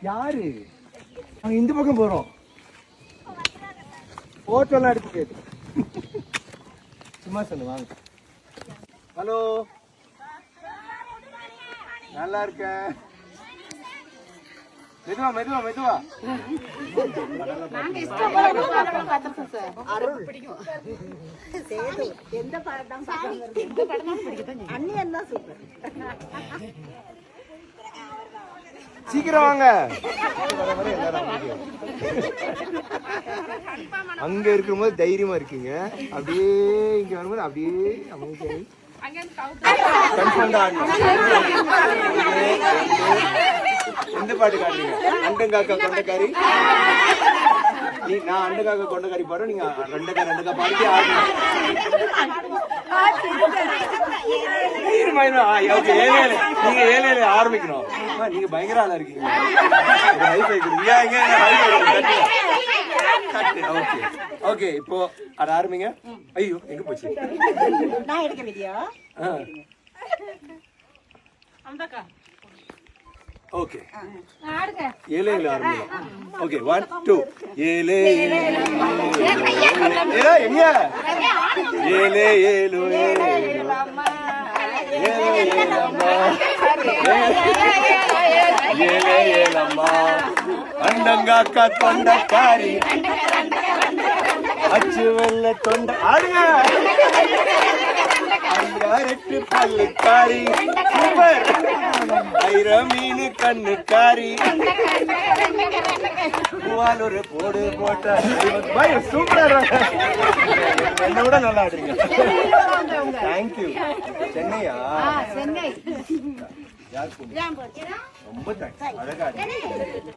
யாரு நாங்க இந்த பக்கம் போறோம். போட்டோலாம் எடுக்க முடியாது. சும்மா சொல்லு வாங்க. ஹலோ, நல்லா இருக்கேன். மெதுவா மெதுவா மெதுவா. சீக்கிரம் வாங்க. அங்க இருக்கும்போது தைரியமா இருக்கீங்க, அப்படியே இங்க வரும்போது அப்படியே அமைதியாகி எந்த பாட்டு காட்டுறீங்க? அண்டங்காக்கா கொண்டக்காரி. நான் அண்டங்காக்கா கொண்டக்காரி பாடுறேன், நீங்க ரெண்டக்கா பாடி ஆடணும். நீங்க ஏழு ஆரம்பிக்கணும். நீங்க பயங்கர ஆளா இருக்கீங்க. ஓகே, இப்போ அத ஆரம்பிங்க. ஐயோ எங்க போச்சு? நான் எடுக்க வீடியோ. ஓகே, ஏழு ஆரம்பிக்கலாம். ஓகே, 1 2 ஏழு எங்க ஏழு ஏழம்மா அண்டங்காக்கா தொண்டக்காரி அச்சு வெள்ள தொண்ட ஆடுங்க. ரெட்டு பல்லுக்காரி சூப்பர். ஆயிரம் மீன் கண்ணுக்காரி ஒரு போடு போட்ட சூப்பரா. என்னோட நல்லா ஆடுறீங்க. தேங்க்யூ. சென்னையா? ரொம்ப தேங்க்ஸ். அழகா